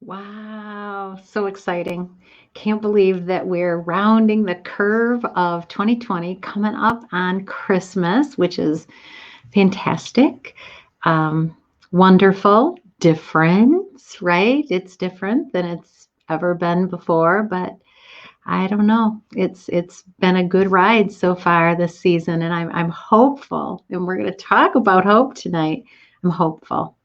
Wow, so exciting. Can't believe that we're rounding the curve of 2020 coming up on Christmas, which is fantastic. Um, Wonderful, different, right? It's different than it's ever been before, but I don't know. It's been a good ride so far this season, and I'm hopeful, and we're going to talk about hope tonight. I'm hopeful.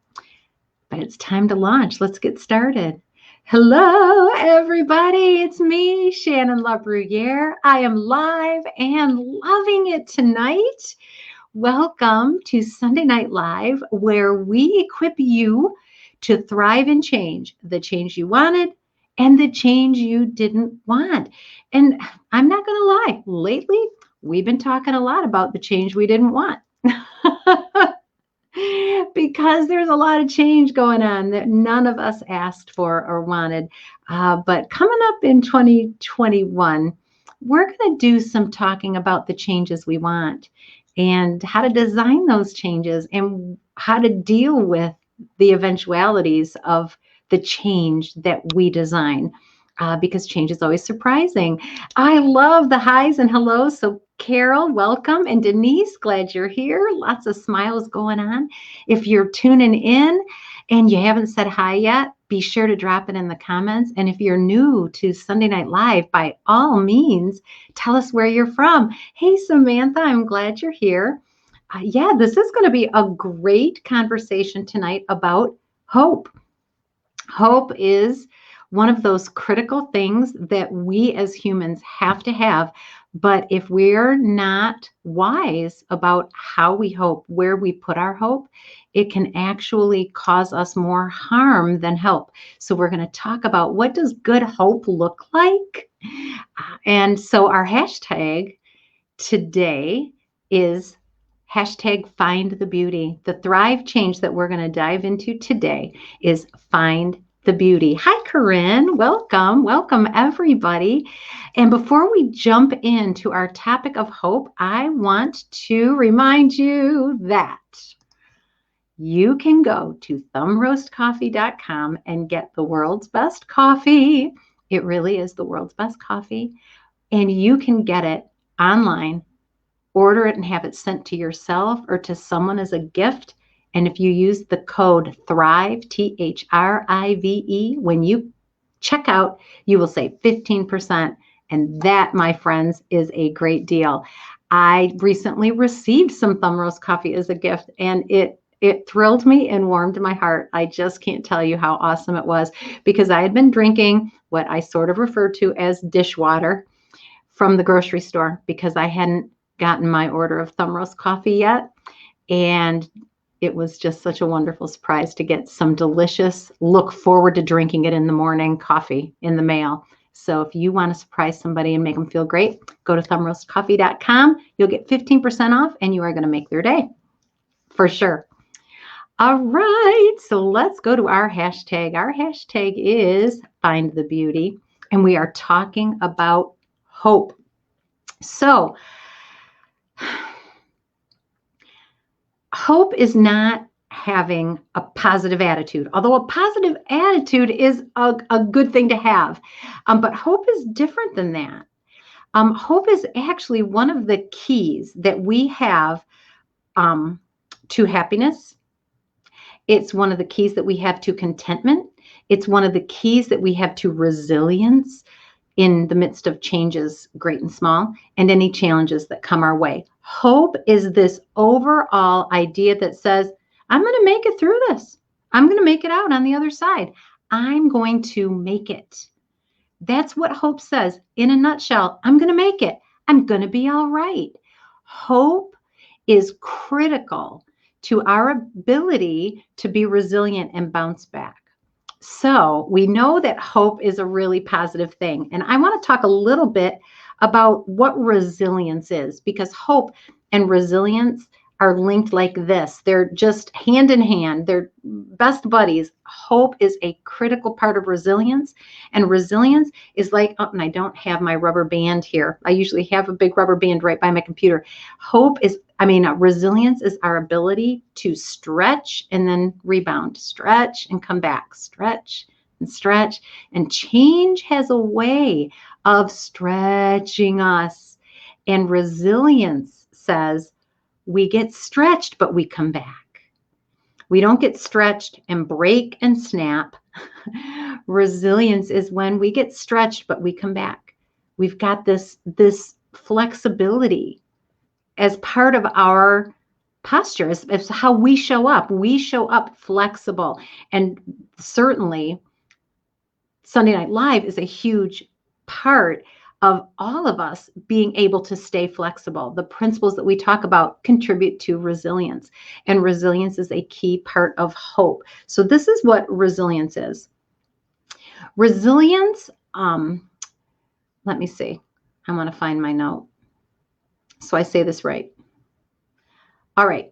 But it's time to launch. Let's get started. Hello, everybody. It's me, Shannon LaBruyere. I am live and loving it tonight. Welcome to Sunday Night Live, where we equip you to thrive and change the change you wanted and the change you didn't want. And I'm not going to lie, lately, we've been talking a lot about the change we didn't want. Because there's a lot of change going on that none of us asked for or wanted. But coming up in 2021, we're going to do some talking about the changes we want and how to design those changes and how to deal with the eventualities of the change that we design. Because change is always surprising. I love the highs and hellos. So, Carol, welcome. And Denise, glad you're here. Lots of smiles going on. If you're tuning in and you haven't said hi yet, be sure to drop it in the comments. And if you're new to Sunday Night Live, by all means, tell us where you're from. Hey, Samantha, I'm glad you're here. Yeah, this is going to be a great conversation tonight about hope. Hope is one of those critical things that we as humans have to have. But if we're not wise about how we hope, where we put our hope, it can actually cause us more harm than help. So we're going to talk about what does good hope look like? And so our hashtag today is hashtag find the beauty. The thrive change that we're going to dive into today is find the beauty. Hi, Corinne. Welcome. Welcome, everybody. And before we jump into our topic of hope, I want to remind you that you can go to thumbroastcoffee.com and get the world's best coffee. It really is the world's best coffee. And you can get it online, order it and have it sent to yourself or to someone as a gift. And if you use the code THRIVE, THRIVE, when you check out, you will save 15%. And that, my friends, is a great deal. I recently received some Thumb Roast coffee as a gift, and it thrilled me and warmed my heart. I just can't tell you how awesome it was, because I had been drinking what I sort of refer to as dishwater from the grocery store because I hadn't gotten my order of Thumb Roast coffee yet. And it was just such a wonderful surprise to get some delicious, look forward to drinking it in the morning coffee in the mail. So if you want to surprise somebody and make them feel great, go to thumbroastcoffee.com. You'll get 15% off and you are going to make their day for sure. All right, so let's go to our hashtag. Our hashtag is Find the Beauty, and we are talking about hope. So, hope is not having a positive attitude, although a positive attitude is a good thing to have. But hope is different than that. Hope is actually one of the keys that we have to happiness. It's one of the keys that we have to contentment. It's one of the keys that we have to resilience in the midst of changes, great and small, and any challenges that come our way. Hope is this overall idea that says, I'm going to make it through this. I'm going to make it out on the other side. I'm going to make it. That's what hope says. In a nutshell, I'm going to make it. I'm going to be all right. Hope is critical to our ability to be resilient and bounce back. So we know that hope is a really positive thing. And I want to talk a little bit about what resilience is, because hope and resilience are linked like this. They're just hand in hand. They're best buddies. Hope is a critical part of resilience. And resilience is like, oh, and I don't have my rubber band here. I usually have a big rubber band right by my computer. Resilience is our ability to stretch and then rebound, stretch and come back, stretch, and stretch. And change has a way of stretching us. And resilience says we get stretched, but we come back. We don't get stretched and break and snap. Resilience is when we get stretched, but we come back. We've got this flexibility as part of our posture, as how we show up. We show up flexible. And certainly Sunday Night Live is a huge part of all of us being able to stay flexible. The principles that we talk about contribute to resilience, and resilience is a key part of hope. So this is what resilience is. Resilience, let me see. I want to find my note so I say this right. All right.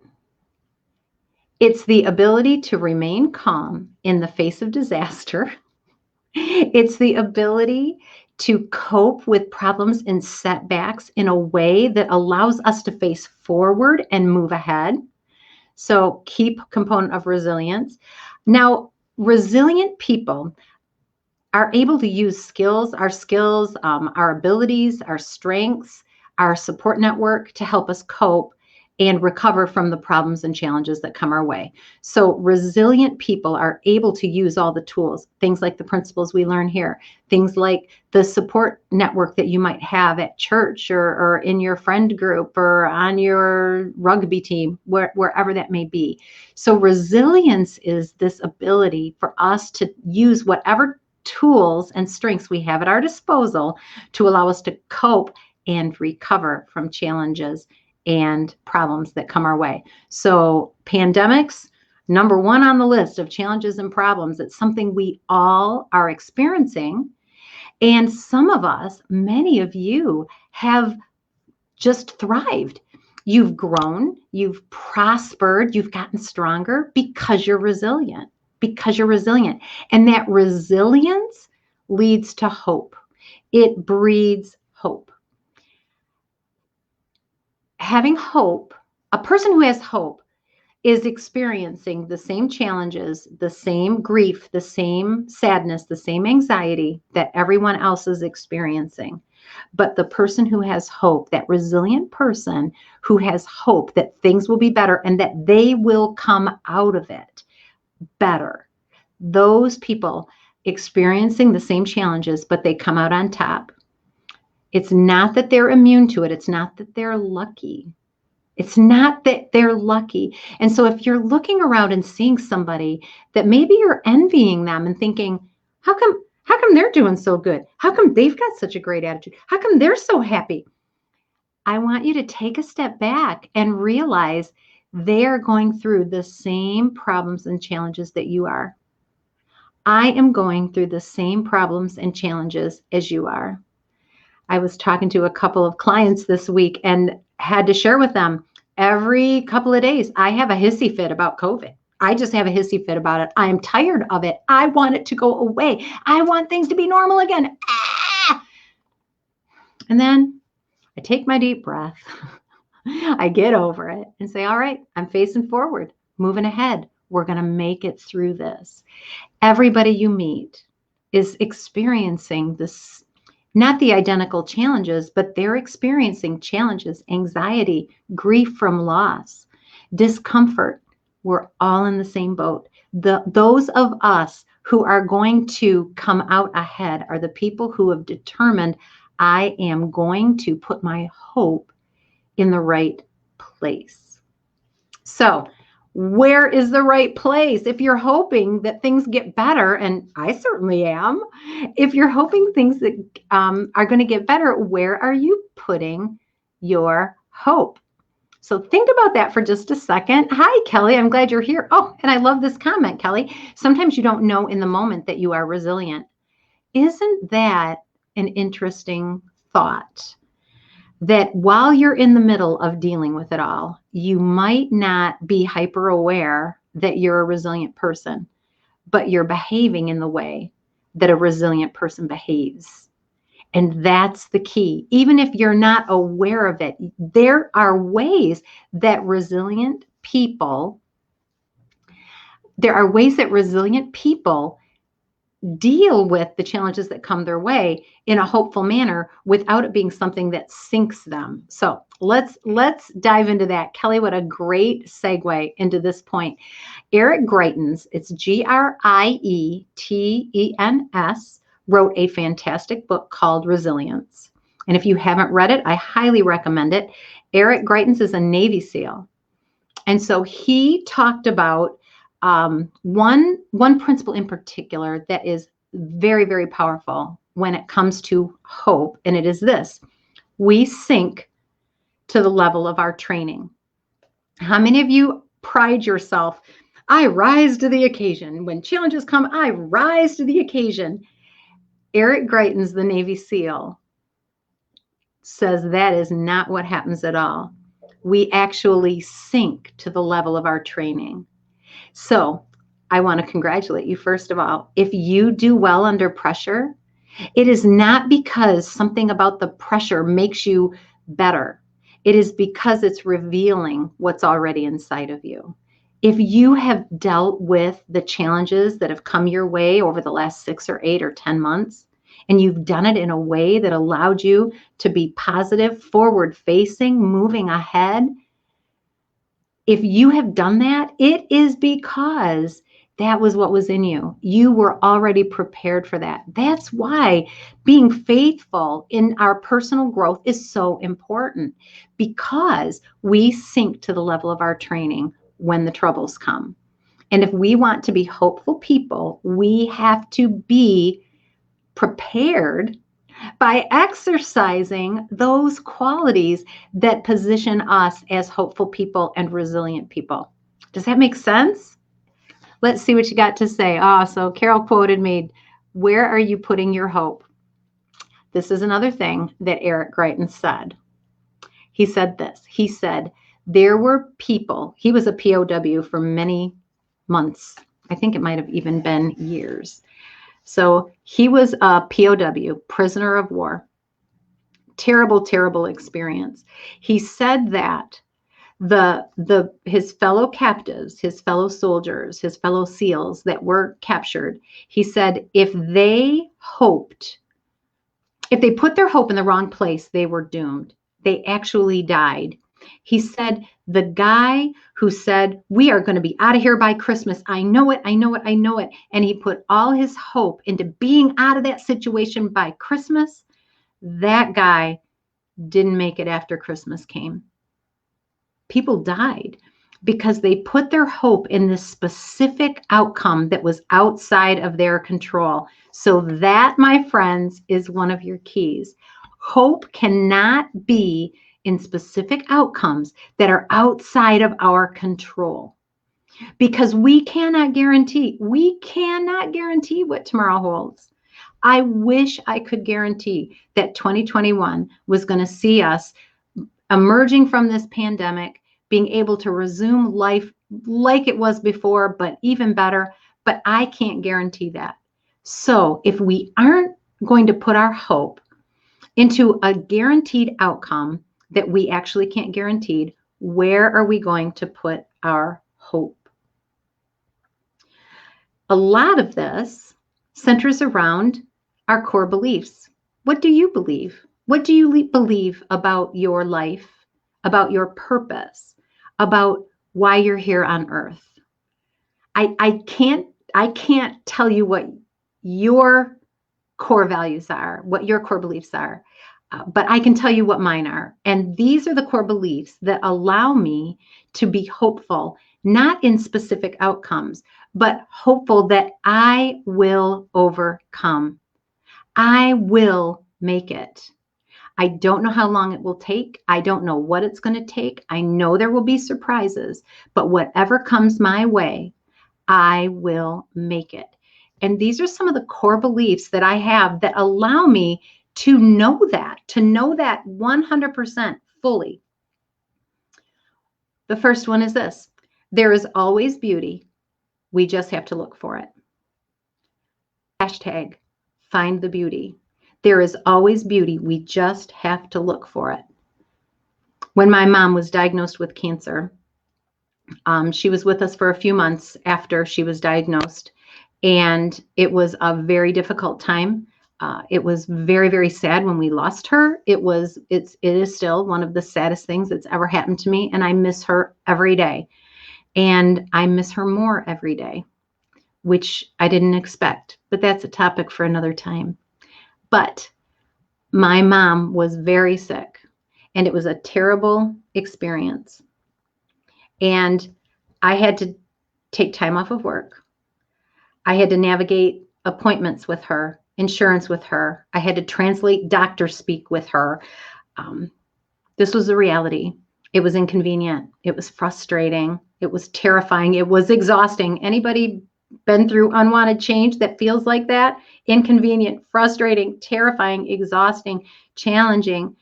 It's the ability to remain calm in the face of disaster. It's the ability to cope with problems and setbacks in a way that allows us to face forward and move ahead. So, key component of resilience. Now, resilient people are able to use our skills, our abilities, our strengths, our support network to help us cope and recover from the problems and challenges that come our way. So resilient people are able to use all the tools, things like the principles we learn here, things like the support network that you might have at church or in your friend group or on your rugby team, wherever that may be. So resilience is this ability for us to use whatever tools and strengths we have at our disposal to allow us to cope and recover from challenges and problems that come our way. So pandemics, number one on the list of challenges and problems. It's something we all are experiencing. And some of us, many of you, have just thrived. You've grown, you've prospered, you've gotten stronger because you're resilient, And that resilience leads to hope. It breeds hope. Having hope, a person who has hope is experiencing the same challenges, the same grief, the same sadness, the same anxiety that everyone else is experiencing. But the person who has hope, that resilient person who has hope that things will be better and that they will come out of it better, those people experiencing the same challenges, but they come out on top. It's not that they're immune to it. It's not that they're lucky. It's not that they're lucky. And so if you're looking around and seeing somebody that maybe you're envying them and thinking, how come they're doing so good? How come they've got such a great attitude? How come they're so happy? I want you to take a step back and realize they're going through the same problems and challenges that you are. I am going through the same problems and challenges as you are. I was talking to a couple of clients this week and had to share with them every couple of days, I have a hissy fit about COVID. I just have a hissy fit about it. I am tired of it. I want it to go away. I want things to be normal again. And then I take my deep breath. I get over it and say, all right, I'm facing forward, moving ahead. We're going to make it through this. Everybody you meet is experiencing this, not the identical challenges, but they're experiencing challenges, anxiety, grief from loss, discomfort. We're all in the same boat. Those of us who are going to come out ahead are the people who have determined, I am going to put my hope in the right place. So, where is the right place? If you're hoping that things get better, and I certainly am, if you're hoping things that are going to get better, where are you putting your hope? So think about that for just a second. Hi, Kelly. I'm glad you're here. Oh, and I love this comment, Kelly. Sometimes you don't know in the moment that you are resilient. Isn't that an interesting thought? That while you're in the middle of dealing with it all, you might not be hyper aware that you're a resilient person, but you're behaving in the way that a resilient person behaves. And that's the key. Even if you're not aware of it, there are ways that resilient people deal with the challenges that come their way in a hopeful manner without it being something that sinks them. So let's dive into that. Kelly, what a great segue into this point. Eric Greitens, it's Greitens, wrote a fantastic book called Resilience. And if you haven't read it, I highly recommend it. Eric Greitens is a Navy SEAL. And so he talked about one principle in particular that is very, very powerful when it comes to hope. And it is this: we sink to the level of our training. How many of you pride yourself? I rise to the occasion. When challenges come, I rise to the occasion. Eric Greitens, the Navy SEAL, says that is not what happens at all. We actually sink to the level of our training. So I want to congratulate you, first of all. If you do well under pressure, it is not because something about the pressure makes you better. It is because it's revealing what's already inside of you. If you have dealt with the challenges that have come your way over the last 6 or 8 or 10 months, and you've done it in a way that allowed you to be positive, forward-facing, moving ahead, if you have done that, it is because that was what was in you. You were already prepared for that. That's why being faithful in our personal growth is so important, because we sink to the level of our training when the troubles come. And if we want to be hopeful people, we have to be prepared by exercising those qualities that position us as hopeful people and resilient people. Does that make sense? Let's see what you got to say. So Carol quoted me, "Where are you putting your hope?" This is another thing that Eric Greitens said. He said this. He said, there were people, he was a POW for many months. I think it might have even been years. So he was a POW, prisoner of war. Terrible, terrible experience. He said that his fellow captives, his fellow soldiers, his fellow SEALs that were captured, he said if they put their hope in the wrong place, they were doomed. They actually died. He said the guy who said, we are going to be out of here by Christmas, I know it, I know it, I know it, and he put all his hope into being out of that situation by Christmas, that guy didn't make it after Christmas came. People died because they put their hope in this specific outcome that was outside of their control. So that, my friends, is one of your keys. Hope cannot be in specific outcomes that are outside of our control, because we cannot guarantee what tomorrow holds. I wish I could guarantee that 2021 was going to see us emerging from this pandemic, being able to resume life like it was before, but even better. But I can't guarantee that. So if we aren't going to put our hope into a guaranteed outcome that we actually can't guarantee, where are we going to put our hope? A lot of this centers around our core beliefs. What do you believe? What do you believe about your life, about your purpose, about why you're here on earth? I can't tell you what your core values are, what your core beliefs are, but I can tell you what mine are. And these are the core beliefs that allow me to be hopeful, not in specific outcomes, but hopeful that I will overcome. I will make it. I don't know how long it will take. I don't know what it's going to take. I know there will be surprises, but whatever comes my way, I will make it. And these are some of the core beliefs that I have that allow me to know that 100% fully. The first one is this: there is always beauty. We just have to look for it. Hashtag find the beauty. There is always beauty. We just have to look for it. When my mom was diagnosed with cancer, she was with us for a few months after she was diagnosed. And it was a very difficult time. It was very, very sad when we lost her. It is still one of the saddest things that's ever happened to me. And I miss her every day. And I miss her more every day, which I didn't expect. But that's a topic for another time. But my mom was very sick, and it was a terrible experience. And I had to take time off of work. I had to navigate appointments with her, insurance with her. I had to translate doctor speak with her. This was the reality. It was inconvenient. It was frustrating. It was terrifying. It was exhausting. Anybody been through unwanted change that feels like that? Inconvenient, frustrating, terrifying, exhausting, challenging.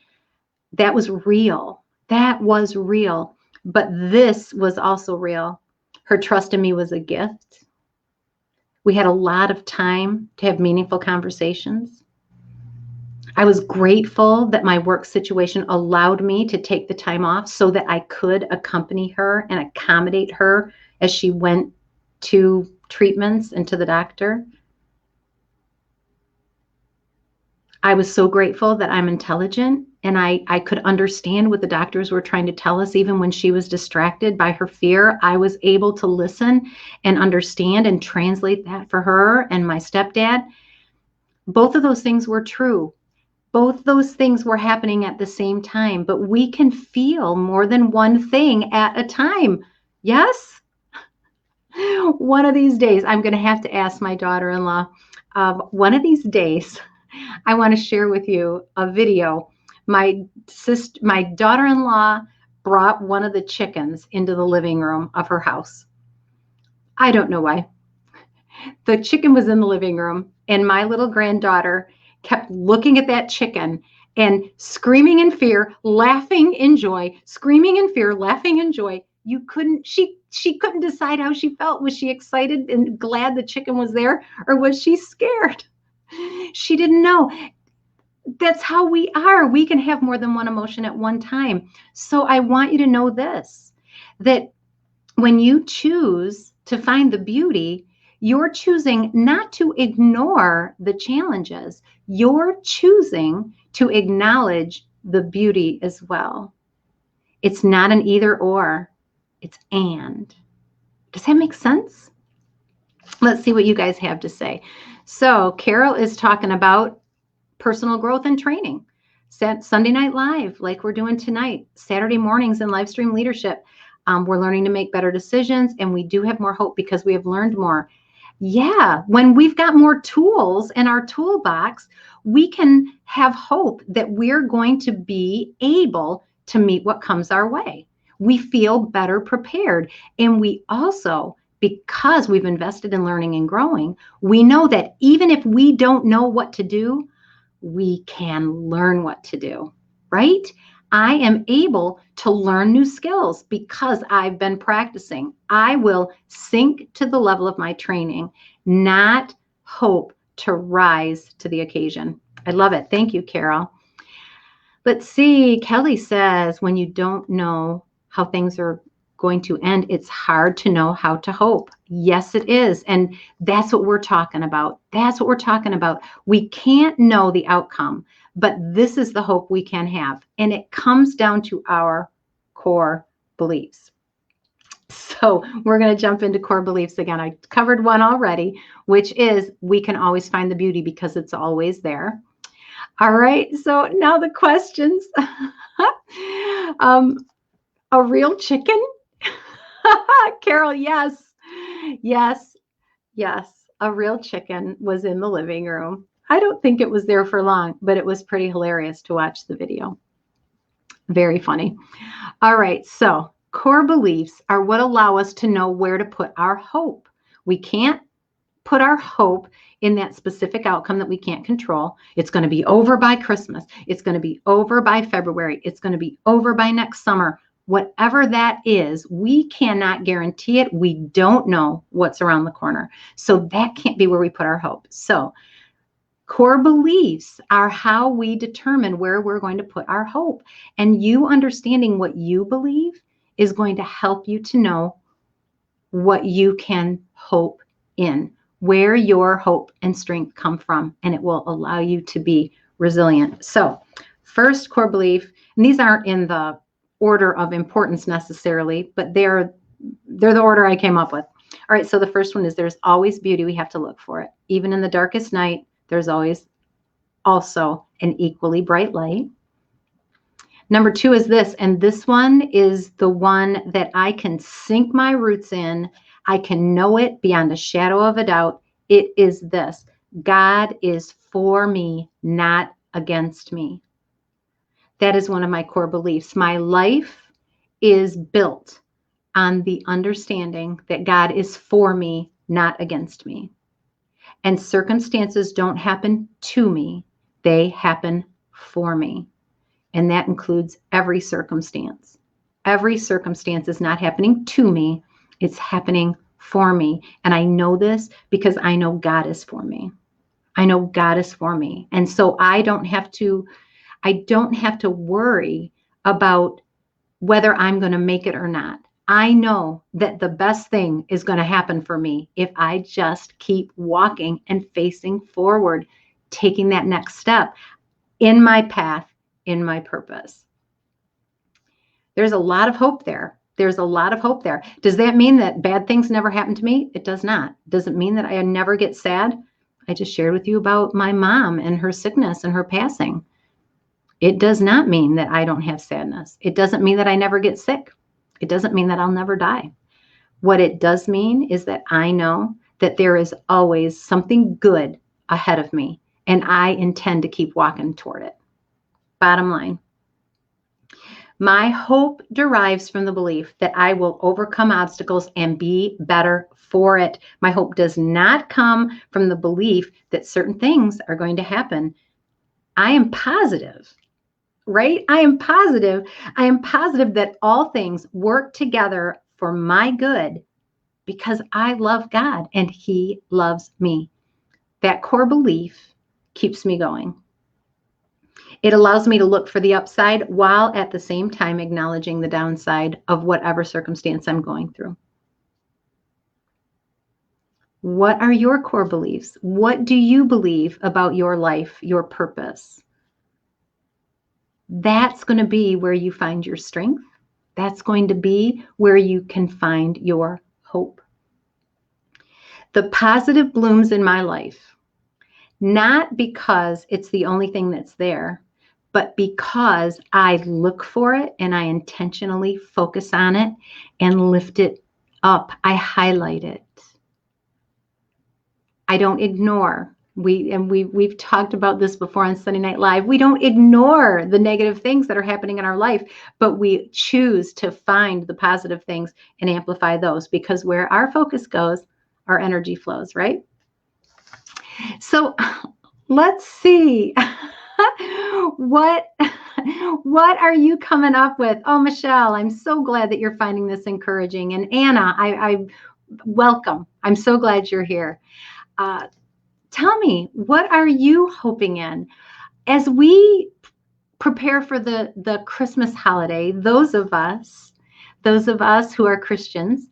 That was real. That was real. But this was also real. Her trust in me was a gift. We had a lot of time to have meaningful conversations. I was grateful that my work situation allowed me to take the time off so that I could accompany her and accommodate her as she went to treatments and to the doctor. I was so grateful that I'm intelligent and I could understand what the doctors were trying to tell us. Even when she was distracted by her fear, I was able to listen and understand and translate that for her and my stepdad. Both of those things were true. Both those things were happening at the same time, but we can feel more than one thing at a time. Yes? One of these days, I'm going to have to ask my daughter-in-law. One of these days, I want to share with you a video. My daughter-in-law brought one of the chickens into the living room of her house. I don't know why. The chicken was in the living room, and my little granddaughter kept looking at that chicken and screaming in fear, laughing in joy, screaming in fear, laughing in joy. She couldn't decide how she felt. Was she excited and glad the chicken was there, or was she scared? She didn't know. That's how we are. We can have more than one emotion at one time. So I want you to know this, that when you choose to find the beauty, you're choosing not to ignore the challenges. You're choosing to acknowledge the beauty as well. It's not an either or, it's and. Does that make sense? Let's see what you guys have to say. So Carol is talking about personal growth and training. Sunday Night Live, like we're doing tonight. Saturday mornings in live stream leadership. We're learning to make better decisions, and we do have more hope because we have learned more. Yeah, when we've got more tools in our toolbox, we can have hope that we're going to be able to meet what comes our way. We feel better prepared. And we also, because we've invested in learning and growing, we know that even if we don't know what to do, we can learn what to do, right? I am able to learn new skills because I've been practicing. I will sink to the level of my training, not hope to rise to the occasion. I love it. Thank you, Carol. Let's see. Kelly says, when you don't know how things are going to end, it's hard to know how to hope. Yes, it is. And that's what we're talking about. That's what we're talking about. We can't know the outcome, but this is the hope we can have. And it comes down to our core beliefs. So we're going to jump into core beliefs again. I covered one already, which is we can always find the beauty because it's always there. All right. So now the questions. A real chicken? Carol, yes. Yes. Yes. A real chicken was in the living room. I don't think it was there for long, but it was pretty hilarious to watch the video. Very funny. All right. So core beliefs are what allow us to know where to put our hope. We can't put our hope in that specific outcome that we can't control. It's going to be over by Christmas. It's going to be over by February. It's going to be over by next summer. Whatever that is, we cannot guarantee it. We don't know what's around the corner. So that can't be where we put our hope. So core beliefs are how we determine where we're going to put our hope. And you understanding what you believe is going to help you to know what you can hope in, where your hope and strength come from, and it will allow you to be resilient. So, first core belief, and these aren't in the order of importance necessarily, but they're the order I came up with. All right, so the first one is there's always beauty. We have to look for it. Even in the darkest night, there's always also an equally bright light. Number two is this, and this one is the one that I can sink my roots in. I can know it beyond a shadow of a doubt. It is this: God is for me, not against me. That is one of my core beliefs. My life is built on the understanding that God is for me, not against me. And circumstances don't happen to me, they happen for me. And that includes every circumstance. Every circumstance is not happening to me, it's happening for me. And I know this because I know God is for me. I know God is for me. And so I don't have to worry about whether I'm going to make it or not. I know that the best thing is going to happen for me if I just keep walking and facing forward, taking that next step in my path, in my purpose. There's a lot of hope there. There's a lot of hope there. Does that mean that bad things never happen to me? It does not. Does it mean that I never get sad? I just shared with you about my mom and her sickness and her passing. It does not mean that I don't have sadness. It doesn't mean that I never get sick. It doesn't mean that I'll never die. What it does mean is that I know that there is always something good ahead of me, and I intend to keep walking toward it. Bottom line, my hope derives from the belief that I will overcome obstacles and be better for it. My hope does not come from the belief that certain things are going to happen. I am positive, right? I am positive that all things work together for my good because I love God and He loves me. That core belief keeps me going. It allows me to look for the upside while at the same time acknowledging the downside of whatever circumstance I'm going through. What are your core beliefs? What do you believe about your life, your purpose? That's going to be where you find your strength. That's going to be where you can find your hope. The positive blooms in my life, not because it's the only thing that's there, but because I look for it and I intentionally focus on it and lift it up. I highlight it. I don't ignore. We've talked about this before on Sunday Night Live. We don't ignore the negative things that are happening in our life, but we choose to find the positive things and amplify those, because where our focus goes, our energy flows, right? So let's see. What are you coming up with? Oh, Michelle, I'm so glad that you're finding this encouraging. And Anna, I welcome. I'm so glad you're here. Tell me, what are you hoping in? As we prepare for the Christmas holiday, those of us who are Christians,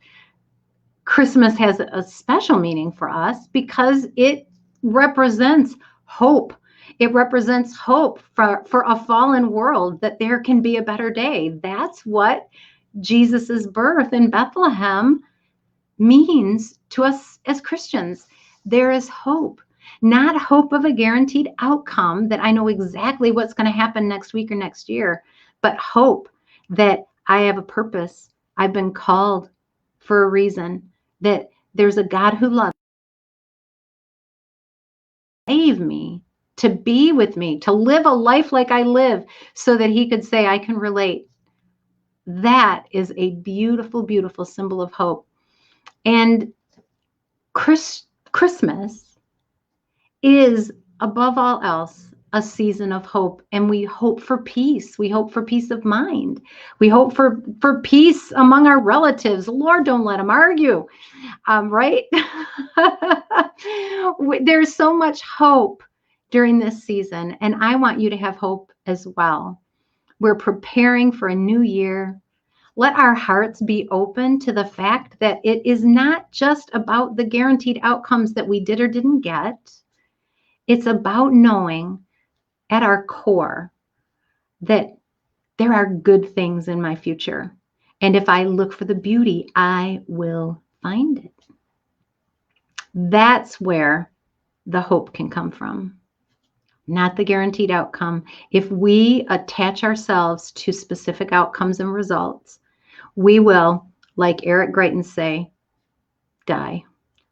Christmas has a special meaning for us because it represents hope. It represents hope for a fallen world, that there can be a better day. That's what Jesus's birth in Bethlehem means to us as Christians. There is hope, not hope of a guaranteed outcome that I know exactly what's going to happen next week or next year, but hope that I have a purpose. I've been called for a reason, that there's a God who loves me, to be with me, to live a life like I live, so that He could say, I can relate. That is a beautiful, beautiful symbol of hope. And Christmas is, above all else, a season of hope. And we hope for peace. We hope for peace of mind. We hope for peace among our relatives. Lord, don't let them argue, right? There's so much hope during this season, and I want you to have hope as well. We're preparing for a new year. Let our hearts be open to the fact that it is not just about the guaranteed outcomes that we did or didn't get. It's about knowing at our core that there are good things in my future. And if I look for the beauty, I will find it. That's where the hope can come from, not the guaranteed outcome. If we attach ourselves to specific outcomes and results, we will, like Eric Greitens say, die.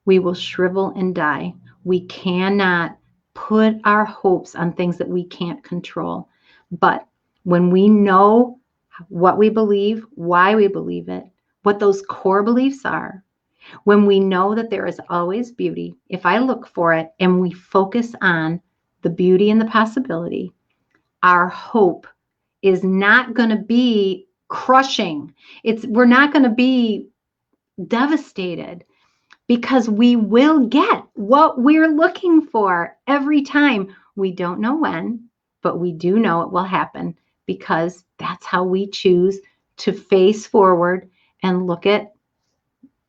We will shrivel and die. We cannot put our hopes on things that we can't control. But when we know what we believe, why we believe it, what those core beliefs are, when we know that there is always beauty, if I look for it and we focus on the beauty and the possibility, our hope is not going to be crushing. We're not going to be devastated, because we will get what we're looking for every time. We don't know when, but we do know it will happen, because that's how we choose to face forward and look at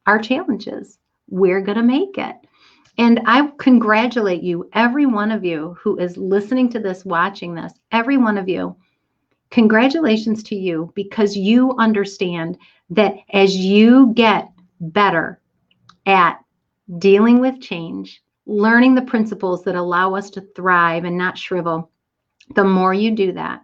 our challenges. We're going to make it. And I congratulate you, every one of you who is listening to this, watching this, every one of you. Congratulations to you, because you understand that as you get better at dealing with change, learning the principles that allow us to thrive and not shrivel, the more you do that,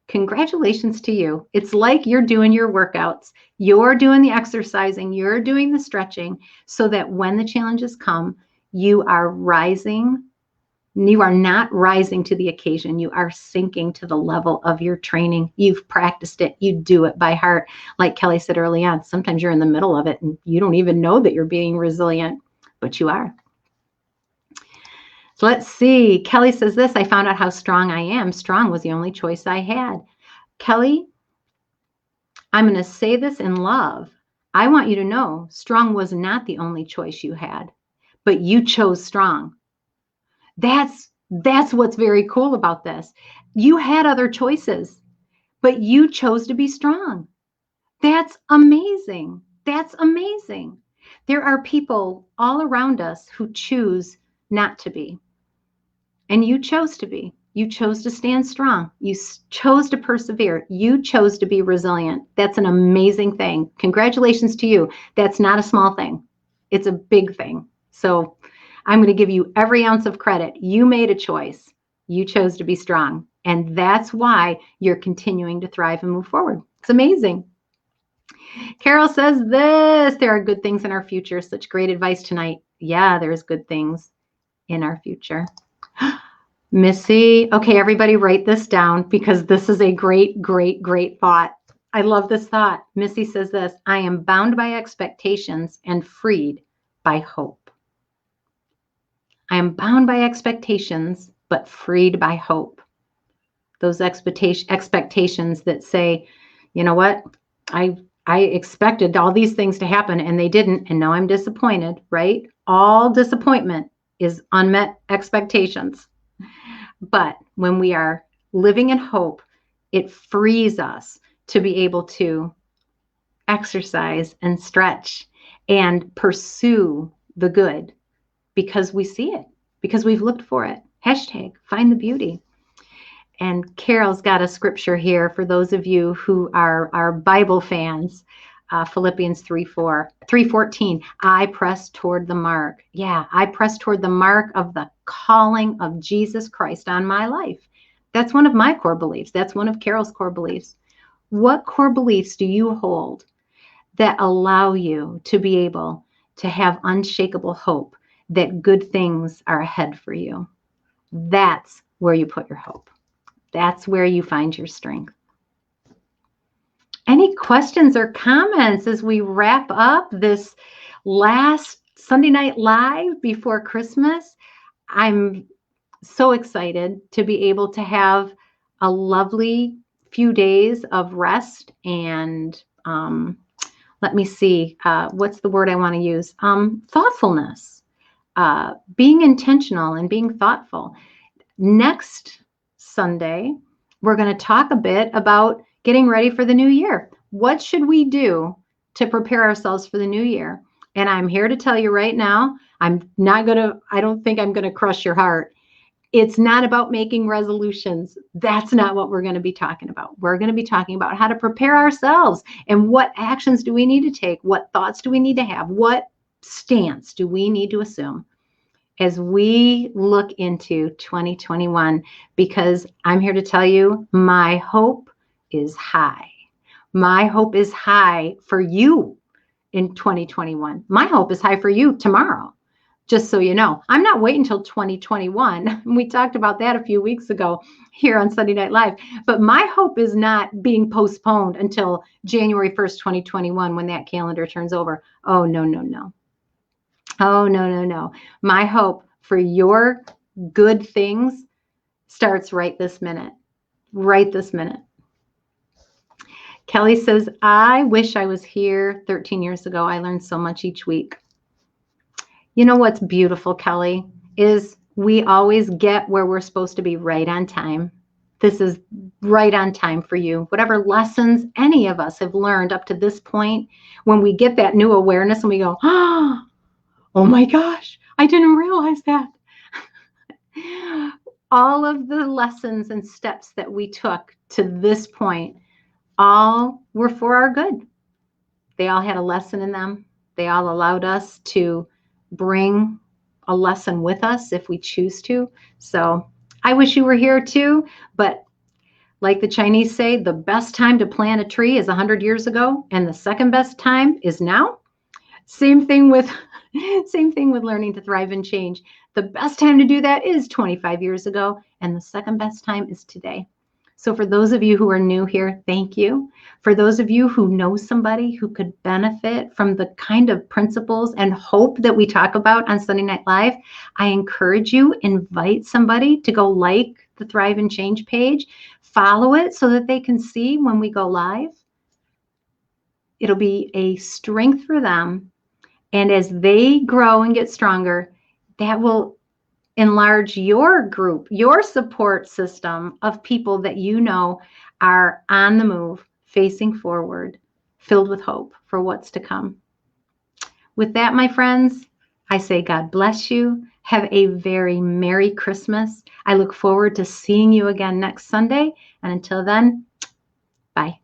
congratulations to you. It's like you're doing your workouts, you're doing the exercising, you're doing the stretching, so that when the challenges come, you are rising. You are not rising to the occasion. You are sinking to the level of your training. You've practiced it. You do it by heart. Like Kelly said early on, sometimes you're in the middle of it and you don't even know that you're being resilient, but you are. So let's see. Kelly says this: I found out how strong I am. Strong was the only choice I had. Kelly, I'm going to say this in love. I want you to know strong was not the only choice you had, but you chose strong. That's what's very cool about this. You had other choices, but you chose to be strong. That's amazing. That's amazing. There are people all around us who choose not to be. And you chose to be. You chose to stand strong. You chose to persevere. You chose to be resilient. That's an amazing thing. Congratulations to you. That's not a small thing. It's a big thing. So I'm going to give you every ounce of credit. You made a choice. You chose to be strong. And that's why you're continuing to thrive and move forward. It's amazing. Carol says this: there are good things in our future. Such great advice tonight. Yeah, there's good things in our future. Missy, okay, everybody write this down, because this is a great, great, great thought. I love this thought. Missy says this: I am bound by expectations and freed by hope. I am bound by expectations, but freed by hope. Those expectations that say, you know what, I expected all these things to happen and they didn't, and now I'm disappointed, right? All disappointment is unmet expectations. But when we are living in hope, it frees us to be able to exercise and stretch and pursue the good, because we see it, because we've looked for it. Hashtag find the beauty. And Carol's got a scripture here for those of you who are Bible fans. Philippians 3:14. I press toward the mark. Yeah, I press toward the mark of the calling of Jesus Christ on my life. That's one of my core beliefs. That's one of Carol's core beliefs. What core beliefs do you hold that allow you to be able to have unshakable hope that good things are ahead for you? That's where you put your hope. That's where you find your strength. Any questions or comments as we wrap up this last Sunday Night Live before Christmas? I'm so excited to be able to have a lovely few days of rest and let me see, what's the word I want to use? Thoughtfulness, being intentional and being thoughtful. Next Sunday, we're going to talk a bit about getting ready for the new year. What should we do to prepare ourselves for the new year? And I'm here to tell you right now, I don't think I'm going to crush your heart. It's not about making resolutions. That's not what we're going to be talking about. We're going to be talking about how to prepare ourselves and what actions do we need to take? What thoughts do we need to have? What stance do we need to assume as we look into 2021? Because I'm here to tell you, my hope is high. My hope is high for you in 2021. My hope is high for you tomorrow. Just so you know, I'm not waiting until 2021. We talked about that a few weeks ago here on Sunday Night Live. But my hope is not being postponed until January 1st, 2021, when that calendar turns over. Oh, no, no, no. Oh, no, no, no. My hope for your good things starts right this minute. Right this minute. Kelly says, I wish I was here 13 years ago. I learned so much each week. You know what's beautiful, Kelly, is we always get where we're supposed to be right on time. This is right on time for you. Whatever lessons any of us have learned up to this point, when we get that new awareness and we go, oh my gosh, I didn't realize that. All of the lessons and steps that we took to this point, all were for our good. They all had a lesson in them. They all allowed us to bring a lesson with us if we choose to. So I wish you were here too, but like the Chinese say, the best time to plant a tree is 100 years ago, and the second best time is now. Same thing with learning to thrive and change. The best time to do that is 25 years ago, and the second best time is today. So for those of you who are new here, thank you. For those of you who know somebody who could benefit from the kind of principles and hope that we talk about on Sunday Night Live, I encourage you, invite somebody to go like the Thrive and Change page, follow it so that they can see when we go live. It'll be a strength for them. And as they grow and get stronger, that will enlarge your group, your support system of people that you know are on the move, facing forward, filled with hope for what's to come. With that, my friends, I say God bless you. Have a very Merry Christmas. I look forward to seeing you again next Sunday. And until then, bye.